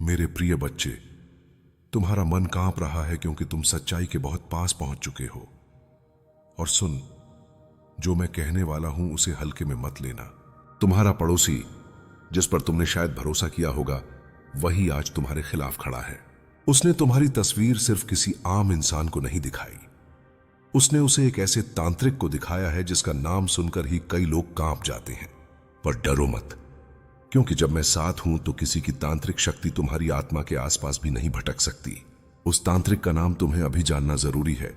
मेरे प्रिय बच्चे, तुम्हारा मन कांप रहा है क्योंकि तुम सच्चाई के बहुत पास पहुंच चुके हो। और सुन, जो मैं कहने वाला हूं उसे हल्के में मत लेना। तुम्हारा पड़ोसी, जिस पर तुमने शायद भरोसा किया होगा, वही आज तुम्हारे खिलाफ खड़ा है। उसने तुम्हारी तस्वीर सिर्फ किसी आम इंसान को नहीं दिखाई, उसने उसे एक ऐसे तांत्रिक को दिखाया है जिसका नाम सुनकर ही कई लोग कांप जाते हैं। पर डरो मत, क्योंकि जब मैं साथ हूं तो किसी की तांत्रिक शक्ति तुम्हारी आत्मा के आसपास भी नहीं भटक सकती। उस तांत्रिक का नाम तुम्हें अभी जानना जरूरी है,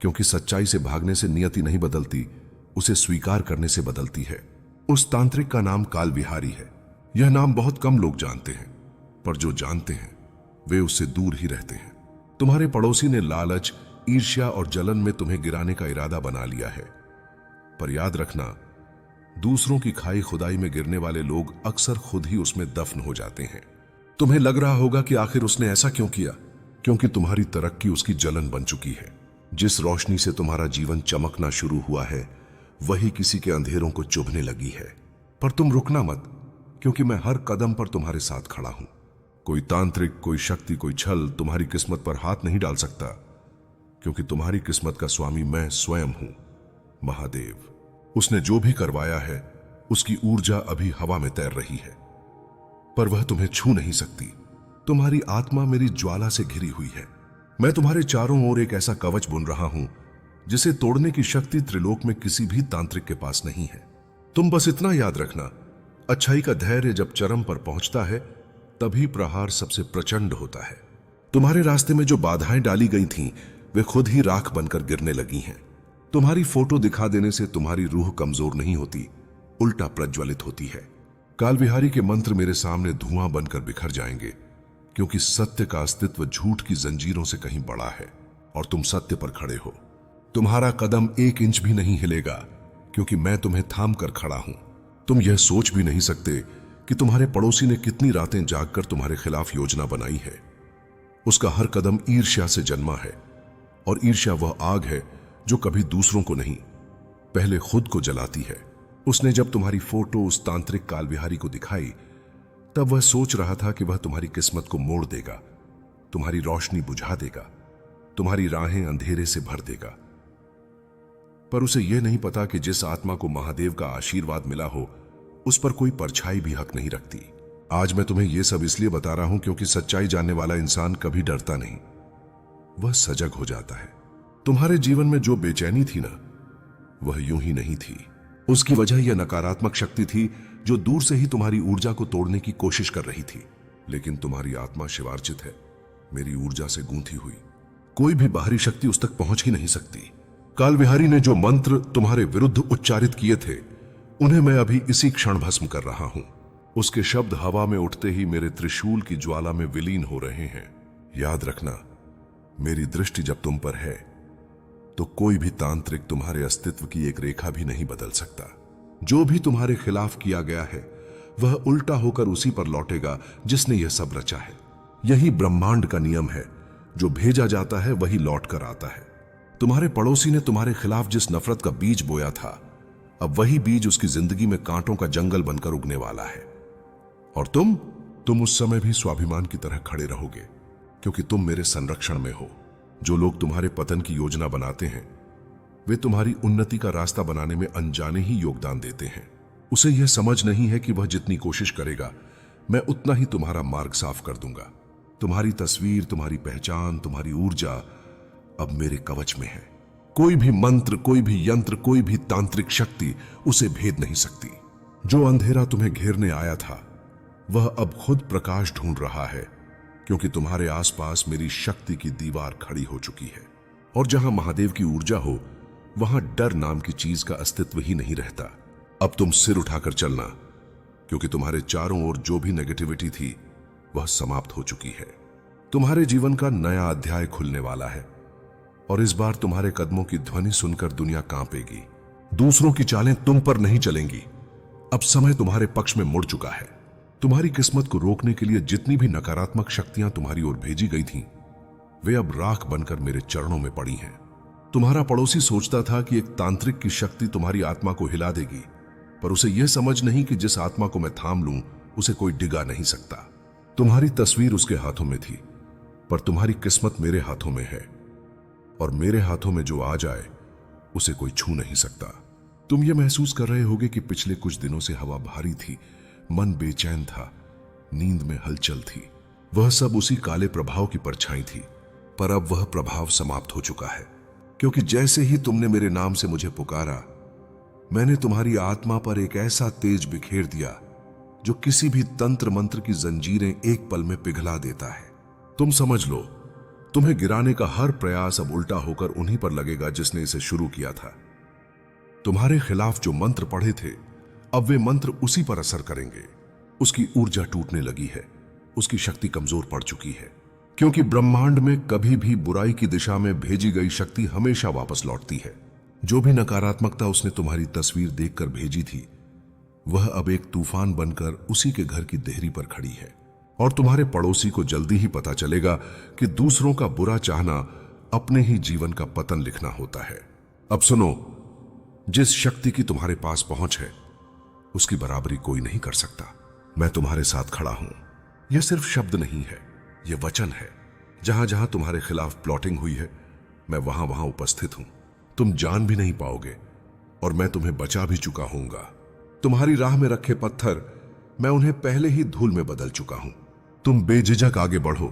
क्योंकि सच्चाई से भागने से नियति नहीं बदलती, उसे स्वीकार करने से बदलती है। उस तांत्रिक का नाम काल विहारी है। यह नाम बहुत कम लोग जानते हैं, पर जो जानते हैं वे उससे दूर ही रहते हैं। तुम्हारे पड़ोसी ने लालच, ईर्ष्या और जलन में तुम्हें गिराने का इरादा बना लिया है। पर याद रखना, दूसरों की खाई खुदाई में गिरने वाले लोग अक्सर खुद ही उसमें दफन हो जाते हैं। तुम्हें लग रहा होगा कि आखिर उसने ऐसा क्यों किया, क्योंकि तुम्हारी तरक्की उसकी जलन बन चुकी है। जिस रोशनी से तुम्हारा जीवन चमकना शुरू हुआ है, वही किसी के अंधेरों को चुभने लगी है। पर तुम रुकना मत, क्योंकि मैं हर कदम पर तुम्हारे साथ खड़ा हूं। कोई तांत्रिक, कोई शक्ति, कोई छल तुम्हारी किस्मत पर हाथ नहीं डाल सकता, क्योंकि तुम्हारी किस्मत का स्वामी मैं स्वयं हूं, महादेव। उसने जो भी करवाया है, उसकी ऊर्जा अभी हवा में तैर रही है, पर वह तुम्हें छू नहीं सकती। तुम्हारी आत्मा मेरी ज्वाला से घिरी हुई है। मैं तुम्हारे चारों ओर एक ऐसा कवच बुन रहा हूं जिसे तोड़ने की शक्ति त्रिलोक में किसी भी तांत्रिक के पास नहीं है। तुम बस इतना याद रखना, अच्छाई का धैर्य जब चरम पर पहुंचता है, तभी प्रहार सबसे प्रचंड होता है। तुम्हारे रास्ते में जो बाधाएं डाली गई थीं, वे खुद ही राख बनकर गिरने लगी हैं। तुम्हारी फोटो दिखा देने से तुम्हारी रूह कमजोर नहीं होती, उल्टा प्रज्वलित होती है। काल विहारी के मंत्र मेरे सामने धुआं बनकर बिखर जाएंगे, क्योंकि सत्य का अस्तित्व झूठ की जंजीरों से कहीं बड़ा है और तुम सत्य पर खड़े हो। तुम्हारा कदम 1 इंच भी नहीं हिलेगा, क्योंकि मैं तुम्हें थाम कर खड़ा हूं। तुम यह सोच भी नहीं सकते कि तुम्हारे पड़ोसी ने कितनी रातें जागकर तुम्हारे खिलाफ योजना बनाई है। उसका हर कदम ईर्ष्या से जन्मा है, और ईर्ष्या वह आग है जो कभी दूसरों को नहीं, पहले खुद को जलाती है। उसने जब तुम्हारी फोटो उस तांत्रिक काल विहारी को दिखाई, तब वह सोच रहा था कि वह तुम्हारी किस्मत को मोड़ देगा, तुम्हारी रोशनी बुझा देगा, तुम्हारी राहें अंधेरे से भर देगा। पर उसे यह नहीं पता कि जिस आत्मा को महादेव का आशीर्वाद मिला हो, उस पर कोई परछाई भी हक नहीं रखती। आज मैं तुम्हें यह सब इसलिए बता रहा हूं क्योंकि सच्चाई जानने वाला इंसान कभी डरता नहीं, वह सजग हो जाता है। तुम्हारे जीवन में जो बेचैनी थी ना, वह यूं ही नहीं थी। उसकी वजह यह नकारात्मक शक्ति थी जो दूर से ही तुम्हारी ऊर्जा को तोड़ने की कोशिश कर रही थी। लेकिन तुम्हारी आत्मा शिवार्चित है, मेरी ऊर्जा से गूंथी हुई। कोई भी बाहरी शक्ति उस तक पहुंच ही नहीं सकती। काल विहारी ने जो मंत्र तुम्हारे विरुद्ध उच्चारित किए थे, उन्हें मैं अभी इसी क्षण भस्म कर रहा हूं। उसके शब्द हवा में उठते ही मेरे त्रिशूल की ज्वाला में विलीन हो रहे हैं। याद रखना, मेरी दृष्टि जब तुम पर है, तो कोई भी तांत्रिक तुम्हारे अस्तित्व की एक रेखा भी नहीं बदल सकता। जो भी तुम्हारे खिलाफ किया गया है, वह उल्टा होकर उसी पर लौटेगा जिसने यह सब रचा है। यही ब्रह्मांड का नियम है, जो भेजा जाता है वही लौट कर आता है। तुम्हारे पड़ोसी ने तुम्हारे खिलाफ जिस नफरत का बीज बोया था, अब वही बीज उसकी जिंदगी में कांटों का जंगल बनकर उगने वाला है। और तुम उस समय भी स्वाभिमान की तरह खड़े रहोगे, क्योंकि तुम मेरे संरक्षण में हो। जो लोग तुम्हारे पतन की योजना बनाते हैं, वे तुम्हारी उन्नति का रास्ता बनाने में अनजाने ही योगदान देते हैं। उसे यह समझ नहीं है कि वह जितनी कोशिश करेगा, मैं उतना ही तुम्हारा मार्ग साफ कर दूंगा। तुम्हारी तस्वीर, तुम्हारी पहचान, तुम्हारी ऊर्जा अब मेरे कवच में है। कोई भी मंत्र, कोई भी यंत्र, कोई भी तांत्रिक शक्ति उसे भेद नहीं सकती। जो अंधेरा तुम्हें घेरने आया था, वह अब खुद प्रकाश ढूंढ रहा है, क्योंकि तुम्हारे आसपास मेरी शक्ति की दीवार खड़ी हो चुकी है। और जहां महादेव की ऊर्जा हो, वहां डर नाम की चीज का अस्तित्व ही नहीं रहता। अब तुम सिर उठाकर चलना, क्योंकि तुम्हारे चारों ओर जो भी नेगेटिविटी थी, वह समाप्त हो चुकी है। तुम्हारे जीवन का नया अध्याय खुलने वाला है, और इस बार तुम्हारे कदमों की ध्वनि सुनकर दुनिया कांपेगी। दूसरों की चालें तुम पर नहीं चलेंगी। अब समय तुम्हारे पक्ष में मुड़ चुका है। तुम्हारी किस्मत को रोकने के लिए जितनी भी नकारात्मक शक्तियां तुम्हारी ओर भेजी गई थीं, वे अब राख बनकर मेरे चरणों में पड़ी हैं। तुम्हारा पड़ोसी सोचता था कि एक तांत्रिक की शक्ति तुम्हारी आत्मा को हिला देगी, पर उसे यह समझ नहीं कि जिस आत्मा को मैं थाम लूं, उसे कोई डिगा नहीं सकता। तुम्हारी तस्वीर उसके हाथों में थी, पर तुम्हारी किस्मत मेरे हाथों में है, और मेरे हाथों में जो आ जाए उसे कोई छू नहीं सकता। तुम ये महसूस कर रहे होगे कि पिछले कुछ दिनों से हवा भारी थी, मन बेचैन था, नींद में हलचल थी। वह सब उसी काले प्रभाव की परछाई थी, पर अब वह प्रभाव समाप्त हो चुका है, क्योंकि जैसे ही तुमने मेरे नाम से मुझे पुकारा, मैंने तुम्हारी आत्मा पर एक ऐसा तेज बिखेर दिया जो किसी भी तंत्र मंत्र की जंजीरें एक पल में पिघला देता है। तुम समझ लो, तुम्हें गिराने का हर प्रयास अब उल्टा होकर उन्हीं पर लगेगा जिसने इसे शुरू किया था। तुम्हारे खिलाफ जो मंत्र पढ़े थे, अब वे मंत्र उसी पर असर करेंगे। उसकी ऊर्जा टूटने लगी है, उसकी शक्ति कमजोर पड़ चुकी है, क्योंकि ब्रह्मांड में कभी भी बुराई की दिशा में भेजी गई शक्ति हमेशा वापस लौटती है। जो भी नकारात्मकता उसने तुम्हारी तस्वीर देखकर भेजी थी, वह अब एक तूफान बनकर उसी के घर की देहरी पर खड़ी है। और तुम्हारे पड़ोसी को जल्दी ही पता चलेगा कि दूसरों का बुरा चाहना अपने ही जीवन का पतन लिखना होता है। अब सुनो, जिस शक्ति की तुम्हारे पास पहुंच है, उसकी बराबरी कोई नहीं कर सकता। मैं तुम्हारे साथ खड़ा हूं। यह सिर्फ शब्द नहीं है, यह वचन है। जहां जहां तुम्हारे खिलाफ प्लॉटिंग हुई है, मैं वहां वहां उपस्थित हूं। तुम जान भी नहीं पाओगे, और मैं तुम्हें बचा भी चुका हूंगा। तुम्हारी राह में रखे पत्थर मैं उन्हें पहले ही धूल में बदल चुका हूं। तुम बेझिझक आगे बढ़ो।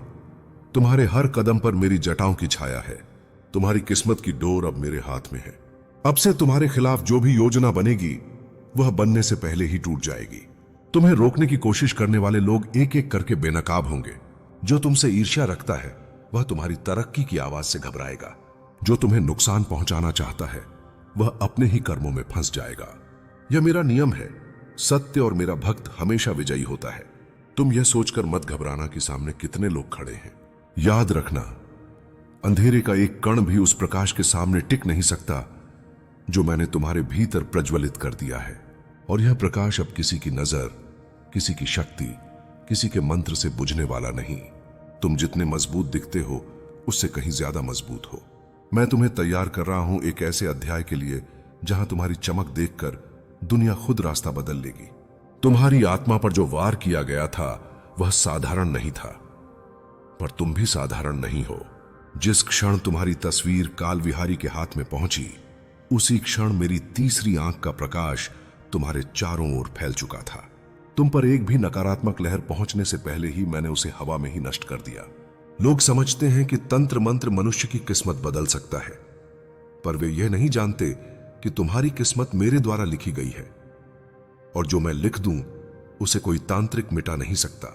तुम्हारे हर कदम पर मेरी जटाओं की छाया है। तुम्हारी किस्मत की डोर अब मेरे हाथ में है। अब से तुम्हारे खिलाफ जो भी योजना बनेगी, वह बनने से पहले ही टूट जाएगी। तुम्हें रोकने की कोशिश करने वाले लोग एक एक करके बेनकाब होंगे। जो तुमसे ईर्ष्या रखता है, वह तुम्हारी तरक्की की आवाज से घबराएगा। जो तुम्हें नुकसान पहुंचाना चाहता है, वह अपने ही कर्मों में फंस जाएगा। यह मेरा नियम है। सत्य और मेरा भक्त हमेशा विजयी होता है। तुम यह सोचकर मत घबराना कि सामने कितने लोग खड़े हैं। याद रखना, अंधेरे का एक कण भी उस प्रकाश के सामने टिक नहीं सकता जो मैंने तुम्हारे भीतर प्रज्वलित कर दिया है। और यह प्रकाश अब किसी की नजर, किसी की शक्ति, किसी के मंत्र से बुझने वाला नहीं। तुम जितने मजबूत दिखते हो, उससे कहीं ज्यादा मजबूत हो। मैं तुम्हें तैयार कर रहा हूं एक ऐसे अध्याय के लिए जहां तुम्हारी चमक देखकर दुनिया खुद रास्ता बदल लेगी। तुम्हारी आत्मा पर जो वार किया गया था, वह साधारण नहीं था, पर तुम भी साधारण नहीं हो। जिस क्षण तुम्हारी तस्वीर काल विहारी के हाथ में पहुंची, उसी क्षण मेरी तीसरी आंख का प्रकाश तुम्हारे चारों ओर फैल चुका था। तुम पर एक भी नकारात्मक लहर पहुंचने से पहले ही मैंने उसे हवा में ही नष्ट कर दिया। लोग समझते हैं कि तंत्र मंत्र मनुष्य की किस्मत बदल सकता है, पर वे यह नहीं जानते कि तुम्हारी किस्मत मेरे द्वारा लिखी गई है, और जो मैं लिख दूं उसे कोई तांत्रिक मिटा नहीं सकता।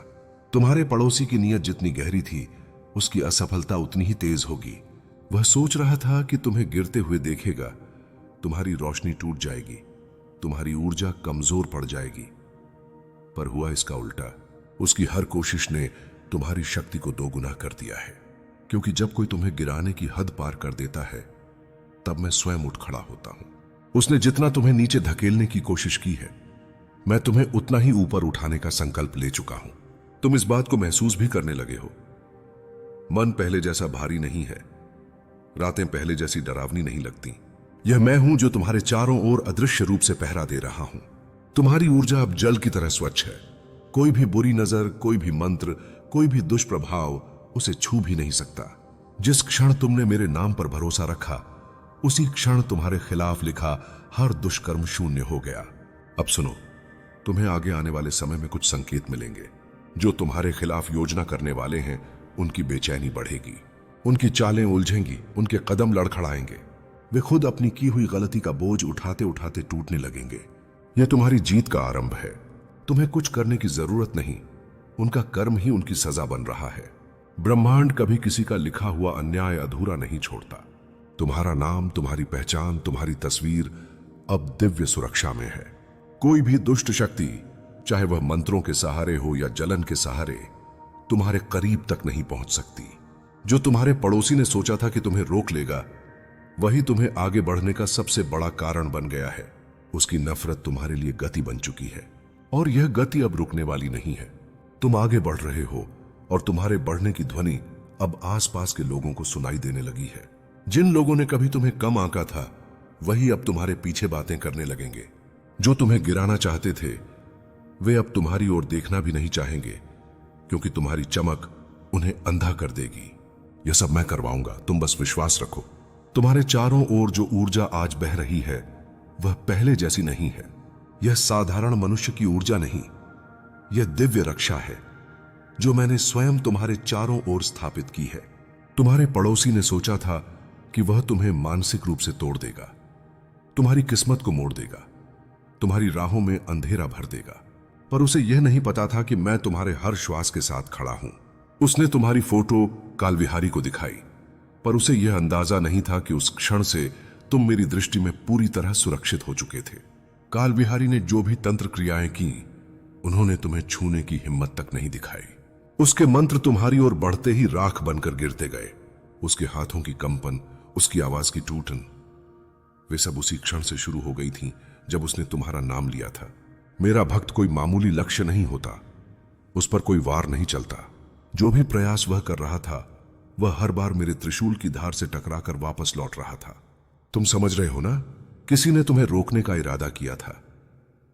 तुम्हारे पड़ोसी की नीयत जितनी गहरी थी, उसकी असफलता उतनी ही तेज होगी। वह सोच रहा था कि तुम्हें गिरते हुए देखेगा, तुम्हारी रोशनी टूट जाएगी, तुम्हारी ऊर्जा कमजोर पड़ जाएगी, पर हुआ इसका उल्टा। उसकी हर कोशिश ने तुम्हारी शक्ति को दोगुना कर दिया है, क्योंकि जब कोई तुम्हें गिराने की हद पार कर देता है, तब मैं स्वयं उठ खड़ा होता हूं। उसने जितना तुम्हें नीचे धकेलने की कोशिश की है, मैं तुम्हें उतना ही ऊपर उठाने का संकल्प ले चुका हूं। तुम इस बात को महसूस भी करने लगे हो। मन पहले जैसा भारी नहीं है, रातें पहले जैसी डरावनी नहीं लगती। यह मैं हूं जो तुम्हारे चारों ओर अदृश्य रूप से पहरा दे रहा हूं। तुम्हारी ऊर्जा अब जल की तरह स्वच्छ है। कोई भी बुरी नजर, कोई भी मंत्र, कोई भी दुष्प्रभाव उसे छू भी नहीं सकता। जिस क्षण तुमने मेरे नाम पर भरोसा रखा, उसी क्षण तुम्हारे खिलाफ लिखा हर दुष्कर्म शून्य हो गया। अब सुनो, तुम्हें आगे आने वाले समय में कुछ संकेत मिलेंगे। जो तुम्हारे खिलाफ योजना करने वाले हैं, उनकी बेचैनी बढ़ेगी, उनकी चालें उलझेंगी, उनके कदम लड़खड़ाएंगे। वे खुद अपनी की हुई गलती का बोझ उठाते उठाते टूटने लगेंगे। यह तुम्हारी जीत का आरंभ है। तुम्हें कुछ करने की जरूरत नहीं, उनका कर्म ही उनकी सजा बन रहा है। ब्रह्मांड कभी किसी का लिखा हुआ अन्याय अधूरा नहीं छोड़ता। तुम्हारा नाम, तुम्हारी पहचान, तुम्हारी तस्वीर अब दिव्य सुरक्षा में है। कोई भी दुष्ट शक्ति, चाहे वह मंत्रों के सहारे हो या जलन के सहारे, तुम्हारे करीब तक नहीं पहुंच सकती। जो तुम्हारे पड़ोसी ने सोचा था कि तुम्हें रोक लेगा, वही तुम्हें आगे बढ़ने का सबसे बड़ा कारण बन गया है। उसकी नफरत तुम्हारे लिए गति बन चुकी है, और यह गति अब रुकने वाली नहीं है। तुम आगे बढ़ रहे हो, और तुम्हारे बढ़ने की ध्वनि अब आसपास के लोगों को सुनाई देने लगी है। जिन लोगों ने कभी तुम्हें कम आंका था, वही अब तुम्हारे पीछे बातें करने लगेंगे। जो तुम्हें गिराना चाहते थे, वे अब तुम्हारी ओर देखना भी नहीं चाहेंगे, क्योंकि तुम्हारी चमक उन्हें अंधा कर देगी। यह सब मैं करवाऊंगा, तुम बस विश्वास रखो। तुम्हारे चारों ओर जो ऊर्जा आज बह रही है वह पहले जैसी नहीं है। यह साधारण मनुष्य की ऊर्जा नहीं, यह दिव्य रक्षा है जो मैंने स्वयं तुम्हारे चारों ओर स्थापित की है। तुम्हारे पड़ोसी ने सोचा था कि वह तुम्हें मानसिक रूप से तोड़ देगा, तुम्हारी किस्मत को मोड़ देगा, तुम्हारी राहों में अंधेरा भर देगा, पर उसे यह नहीं पता था कि मैं तुम्हारे हर श्वास के साथ खड़ा हूं। उसने तुम्हारी फोटो कालविहारी को दिखाई, पर उसे यह अंदाजा नहीं था कि उस क्षण से तुम मेरी दृष्टि में पूरी तरह सुरक्षित हो चुके थे। कालविहारी ने जो भी तंत्र क्रियाएं की, उन्होंने तुम्हें छूने की हिम्मत तक नहीं दिखाई। उसके मंत्र तुम्हारी ओर बढ़ते ही राख बनकर गिरते गए। उसके हाथों की कंपन, उसकी आवाज की टूटन, वे सब उसी क्षण से शुरू हो गई थीं जब उसने तुम्हारा नाम लिया था। मेरा भक्त कोई मामूली लक्ष्य नहीं होता, उस पर कोई वार नहीं चलता। जो भी प्रयास वह कर रहा था वह हर बार मेरे त्रिशूल की धार से टकराकर वापस लौट रहा था। तुम समझ रहे हो ना, किसी ने तुम्हें रोकने का इरादा किया था,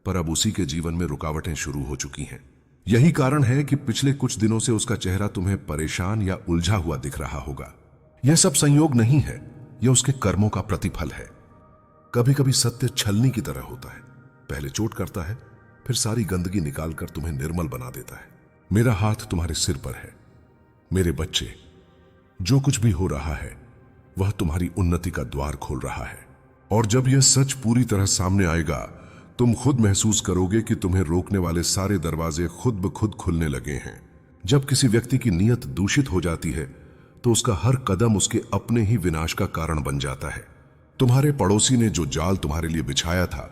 पर अब उसी के जीवन में रुकावटें शुरू हो चुकी हैं। यही कारण है कि पिछले कुछ दिनों से उसका चेहरा तुम्हें परेशान या उलझा हुआ दिख रहा होगा। यह सब संयोग नहीं है, यह उसके कर्मों का प्रतिफल है। कभी कभी सत्य छलनी की तरह होता है, पहले चोट करता है, फिर सारी गंदगी निकालकर तुम्हें निर्मल बना देता है। मेरा हाथ तुम्हारे सिर पर है। मेरे बच्चे, जो कुछ भी हो रहा है वह तुम्हारी उन्नति का द्वार खोल रहा है, और जब यह सच पूरी तरह सामने आएगा तुम खुद महसूस करोगे कि तुम्हें रोकने वाले सारे दरवाजे खुद ब खुद खुलने लगे हैं। जब किसी व्यक्ति की नीयत दूषित हो जाती है तो उसका हर कदम उसके अपने ही विनाश का कारण बन जाता है। तुम्हारे पड़ोसी ने जो जाल तुम्हारे लिए बिछाया था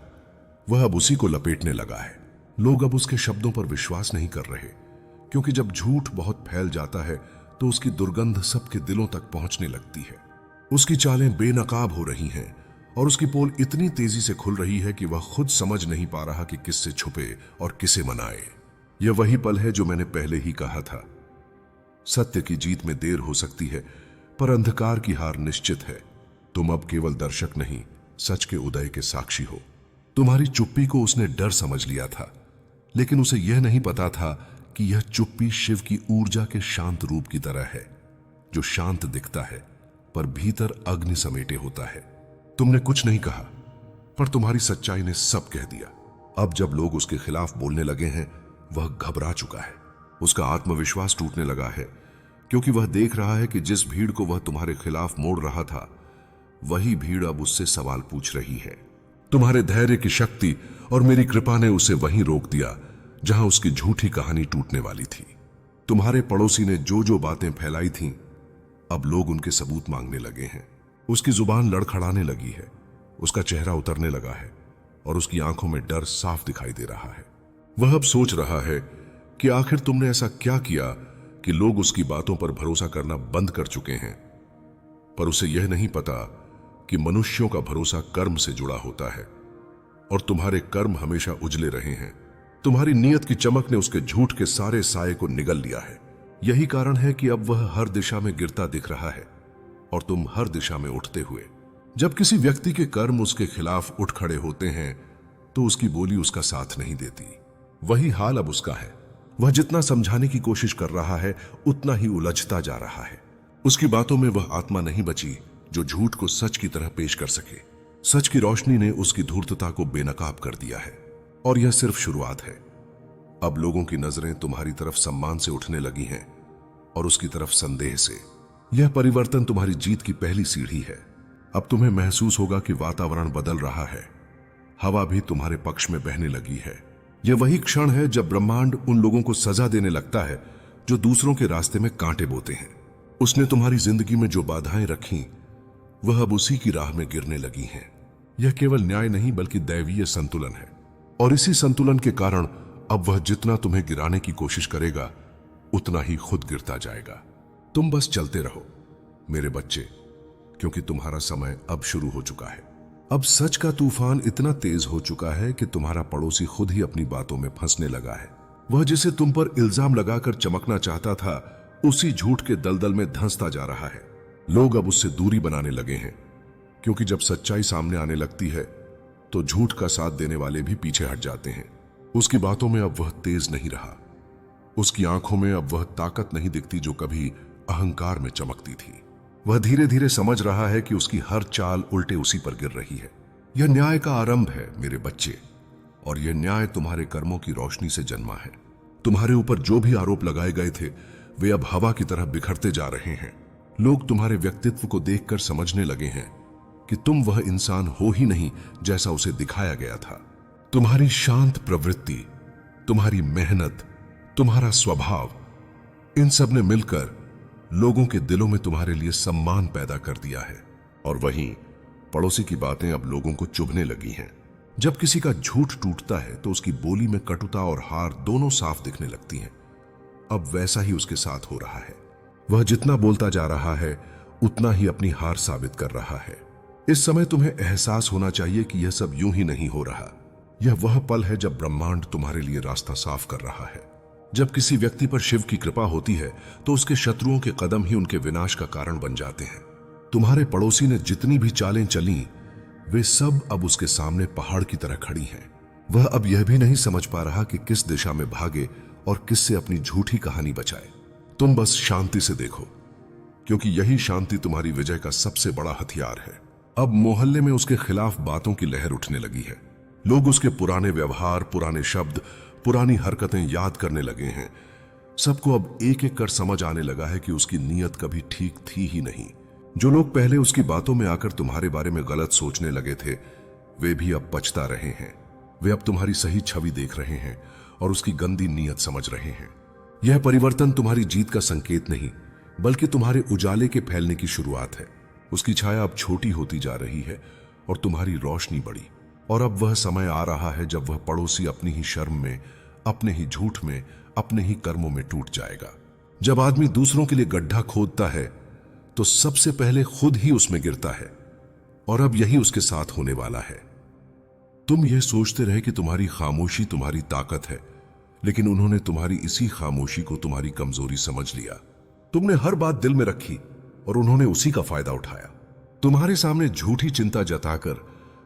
वह अब उसी को लपेटने लगा है। लोग अब उसके शब्दों पर विश्वास नहीं कर रहे, क्योंकि जब झूठ बहुत फैल जाता है तो उसकी दुर्गंध सबके दिलों तक पहुंचने लगती है। उसकी चालें बेनकाब हो रही हैं और उसकी पोल इतनी तेजी से खुल रही है कि वह खुद समझ नहीं पा रहा कि किससे छुपे और किसे मनाए। यह वही पल है जो मैंने पहले ही कहा था। सत्य की जीत में देर हो सकती है, पर अंधकार की हार निश्चित है। तुम अब केवल दर्शक नहीं, सच के उदय के साक्षी हो। तुम्हारी चुप्पी को उसने डर समझ लिया था, लेकिन उसे यह नहीं पता था कि यह चुप्पी शिव की ऊर्जा के शांत रूप की तरह है, जो शांत दिखता है पर भीतर अग्नि समेटे होता है। तुमने कुछ नहीं कहा, पर तुम्हारी सच्चाई ने सब कह दिया। अब जब लोग उसके खिलाफ बोलने लगे हैं वह घबरा चुका है। उसका आत्मविश्वास टूटने लगा है, क्योंकि वह देख रहा है कि जिस भीड़ को वह तुम्हारे खिलाफ मोड़ रहा था वही भीड़ अब उससे सवाल पूछ रही है। तुम्हारे धैर्य की शक्ति और मेरी कृपा ने उसे वहीं रोक दिया जहां उसकी झूठी कहानी टूटने वाली थी। तुम्हारे पड़ोसी ने जो जो बातें फैलाई थीं, अब लोग उनके सबूत मांगने लगे हैं। उसकी जुबान लड़खड़ाने लगी है, उसका चेहरा उतरने लगा है और उसकी आंखों में डर साफ दिखाई दे रहा है। वह अब सोच रहा है कि आखिर तुमने ऐसा क्या किया कि लोग उसकी बातों पर भरोसा करना बंद कर चुके हैं। पर उसे यह नहीं पता कि मनुष्यों का भरोसा कर्म से जुड़ा होता है, और तुम्हारे कर्म हमेशा उजले रहे हैं। तुम्हारी नीयत की चमक ने उसके झूठ के सारे साये को निगल लिया है। यही कारण है कि अब वह हर दिशा में गिरता दिख रहा है और तुम हर दिशा में उठते हुए। जब किसी व्यक्ति के कर्म उसके खिलाफ उठ खड़े होते हैं तो उसकी बोली उसका साथ नहीं देती। वही हाल अब उसका है। वह जितना समझाने की कोशिश कर रहा है उतना ही उलझता जा रहा है। उसकी बातों में वह आत्मा नहीं बची जो झूठ को सच की तरह पेश कर सके। सच की रोशनी ने उसकी धूर्तता को बेनकाब कर दिया है, और यह सिर्फ शुरुआत है। अब लोगों की नजरें तुम्हारी तरफ सम्मान से उठने लगी हैं और उसकी तरफ संदेह से। यह परिवर्तन तुम्हारी जीत की पहली सीढ़ी है। अब तुम्हें महसूस होगा कि वातावरण बदल रहा है, हवा भी तुम्हारे पक्ष में बहने लगी है। यह वही क्षण है जब ब्रह्मांड उन लोगों को सजा देने लगता है जो दूसरों के रास्ते में कांटे बोते हैं। उसने तुम्हारी जिंदगी में जो बाधाएं रखी वह अब उसी की राह में गिरने लगी हैं। यह केवल न्याय नहीं बल्कि दैवीय संतुलन है, और इसी संतुलन के कारण अब वह जितना तुम्हें गिराने की कोशिश करेगा उतना ही खुद गिरता जाएगा। तुम बस चलते रहो मेरे बच्चे, क्योंकि तुम्हारा समय अब शुरू हो चुका है। अब सच का तूफान इतना तेज हो चुका है कि तुम्हारा पड़ोसी खुद ही अपनी बातों में फंसने लगा है। वह जिसे तुम पर इल्जाम लगाकर चमकना चाहता था उसी झूठ के दलदल में धंसता जा रहा है। लोग अब उससे दूरी बनाने लगे हैं, क्योंकि जब सच्चाई सामने आने लगती है तो झूठ का साथ देने वाले भी पीछे हट जाते हैं। उसकी बातों में अब वह तेज नहीं रहा, उसकी आंखों में अब वह ताकत नहीं दिखती जो कभी अहंकार में चमकती थी। वह धीरे धीरे समझ रहा है कि उसकी हर चाल उल्टे उसी पर गिर रही है। यह न्याय का आरंभ है मेरे बच्चे, और यह न्याय तुम्हारे कर्मों की रोशनी से जन्मा है। तुम्हारे ऊपर जो भी आरोप लगाए गए थे वे अब हवा की तरह बिखरते जा रहे हैं। लोग तुम्हारे व्यक्तित्व को देखकर समझने लगे हैं कि तुम वह इंसान हो ही नहीं जैसा उसे दिखाया गया था। तुम्हारी शांत प्रवृत्ति, तुम्हारी मेहनत, तुम्हारा स्वभाव, इन सब ने मिलकर लोगों के दिलों में तुम्हारे लिए सम्मान पैदा कर दिया है। और वहीं पड़ोसी की बातें अब लोगों को चुभने लगी हैं। जब किसी का झूठ टूटता है तो उसकी बोली में कटुता और हार दोनों साफ दिखने लगती हैं। अब वैसा ही उसके साथ हो रहा है। वह जितना बोलता जा रहा है उतना ही अपनी हार साबित कर रहा है। इस समय तुम्हें एहसास होना चाहिए कि यह सब यूं ही नहीं हो रहा। यह वह पल है जब ब्रह्मांड तुम्हारे लिए रास्ता साफ कर रहा है। जब किसी व्यक्ति पर शिव की कृपा होती है तो उसके शत्रुओं के कदम ही उनके विनाश का कारण बन जाते हैं। तुम्हारे पड़ोसी ने जितनी भी चालें चली वे सब अब उसके सामने पहाड़ की तरह खड़ी हैं। वह अब यह भी नहीं समझ पा रहा कि किस दिशा में भागे और किससे अपनी झूठी कहानी बचाए। तुम बस शांति से देखो, क्योंकि यही शांति तुम्हारी विजय का सबसे बड़ा हथियार है। अब मोहल्ले में उसके खिलाफ बातों की लहर उठने लगी है। लोग उसके पुराने व्यवहार, पुराने शब्द, पुरानी हरकतें याद करने लगे हैं। सबको अब एक एक कर समझ आने लगा है कि उसकी नीयत कभी ठीक थी ही नहीं। जो लोग पहले उसकी बातों में आकर तुम्हारे बारे में गलत सोचने लगे थे वे भी अब पछता रहे हैं। वे अब तुम्हारी सही छवि देख रहे हैं और उसकी गंदी नीयत समझ रहे हैं। यह परिवर्तन तुम्हारी जीत का संकेत नहीं बल्कि तुम्हारे उजाले के फैलने की शुरुआत है। उसकी छाया अब छोटी होती जा रही है और तुम्हारी रोशनी बढ़ी। और अब वह समय आ रहा है जब वह पड़ोसी अपनी ही शर्म में, अपने ही झूठ में, अपने ही कर्मों में टूट जाएगा। जब आदमी दूसरों के लिए गड्ढा खोदता है तो सबसे पहले खुद ही उसमें गिरता है, और अब यही उसके साथ होने वाला है। तुम यह सोचते रहे कि तुम्हारी खामोशी तुम्हारी ताकत है, लेकिन उन्होंने तुम्हारी इसी खामोशी को तुम्हारी कमजोरी समझ लिया। तुमने हर बात दिल में रखी और उन्होंने उसी का फायदा उठाया। तुम्हारे सामने झूठी चिंता जताकर,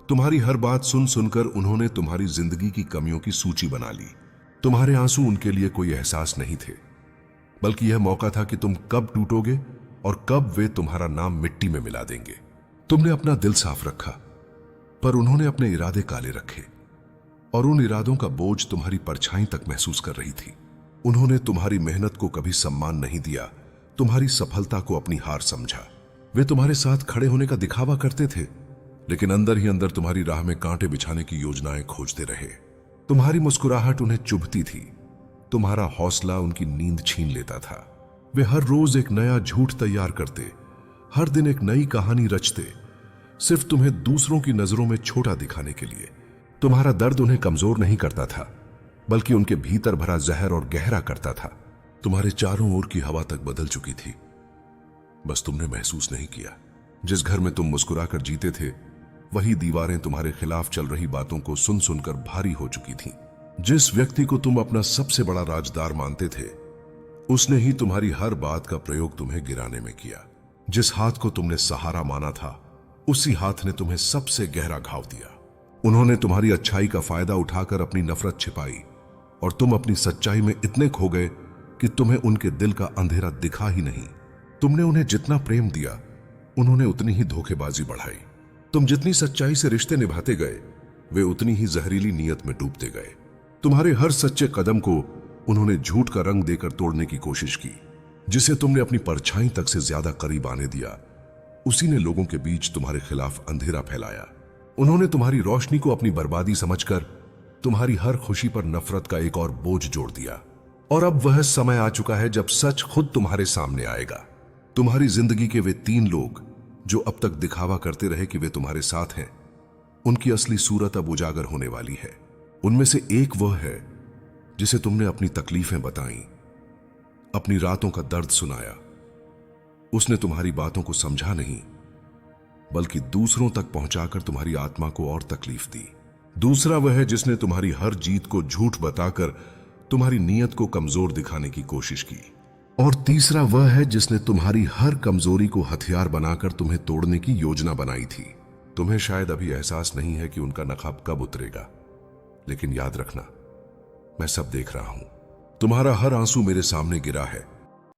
तुम्हारी हर बात सुन सुनकर उन्होंने तुम्हारी जिंदगी की कमियों की सूची बना ली। तुम्हारे आंसू उनके लिए कोई एहसास नहीं थे, बल्कि यह मौका था कि तुम कब टूटोगे और कब वे तुम्हारा नाम मिट्टी में मिला देंगे। तुमने अपना दिल साफ रखा, पर उन्होंने अपने इरादे काले रखे, और उन इरादों का बोझ तुम्हारी परछाई तक महसूस कर रही थी। उन्होंने तुम्हारी मेहनत को कभी सम्मान नहीं दिया, तुम्हारी सफलता को अपनी हार समझा। वे तुम्हारे साथ खड़े होने का दिखावा करते थे, लेकिन अंदर ही अंदर तुम्हारी राह में कांटे बिछाने की योजनाएं खोजते रहे। तुम्हारी मुस्कुराहट उन्हें चुभती थी, तुम्हारा हौसला उनकी नींद छीन लेता था। वे हर रोज एक नया झूठ तैयार करते, हर दिन एक नई कहानी रचते, सिर्फ तुम्हें दूसरों की नजरों में छोटा दिखाने के लिए। तुम्हारा दर्द उन्हें कमजोर नहीं करता था, बल्कि उनके भीतर भरा जहर और गहरा करता था। तुम्हारे चारों ओर की हवा तक बदल चुकी थी, बस तुमने महसूस नहीं किया। जिस घर में तुम मुस्कुराकर जीते थे वही दीवारें तुम्हारे खिलाफ चल रही बातों को सुन सुनकर भारी हो चुकी थीं। जिस व्यक्ति को तुम अपना सबसे बड़ा राजदार मानते थे उसने ही तुम्हारी हर बात का प्रयोग तुम्हें गिराने में किया। जिस हाथ को तुमने सहारा माना था उसी हाथ ने तुम्हें सबसे गहरा घाव दिया। उन्होंने तुम्हारी अच्छाई का फायदा उठाकर अपनी नफरत छिपाई, और तुम अपनी सच्चाई में इतने खो गए कि तुम्हें उनके दिल का अंधेरा दिखा ही नहीं। तुमने उन्हें जितना प्रेम दिया उन्होंने उतनी ही धोखेबाजी बढ़ाई। तुम जितनी सच्चाई से रिश्ते निभाते गए वे उतनी ही जहरीली नीयत में डूबते गए। तुम्हारे हर सच्चे कदम को उन्होंने झूठ का रंग देकर तोड़ने की कोशिश की। जिसे तुमने अपनी परछाई तक से ज्यादा करीब आने दिया उसी ने लोगों के बीच तुम्हारे खिलाफ अंधेरा फैलाया। उन्होंने तुम्हारी रोशनी को अपनी बर्बादी समझकर तुम्हारी हर खुशी पर नफरत का एक और बोझ जोड़ दिया। और अब वह समय आ चुका है जब सच खुद तुम्हारे सामने आएगा। तुम्हारी जिंदगी के वे 3 लोग जो अब तक दिखावा करते रहे कि वे तुम्हारे साथ हैं, उनकी असली सूरत अब उजागर होने वाली है। उनमें से एक वह है जिसे तुमने अपनी तकलीफें बताई, अपनी रातों का दर्द सुनाया। उसने तुम्हारी बातों को समझा नहीं, बल्कि दूसरों तक पहुंचाकर तुम्हारी आत्मा को और तकलीफ दी। दूसरा वह है जिसने तुम्हारी हर जीत को झूठ बताकर तुम्हारी नीयत को कमजोर दिखाने की कोशिश की। और तीसरा वह है जिसने तुम्हारी हर कमजोरी को हथियार बनाकर तुम्हें तोड़ने की योजना बनाई थी। तुम्हें शायद अभी एहसास नहीं है कि उनका नकाब कब उतरेगा, लेकिन याद रखना, मैं सब देख रहा हूं। तुम्हारा हर आंसू मेरे सामने गिरा है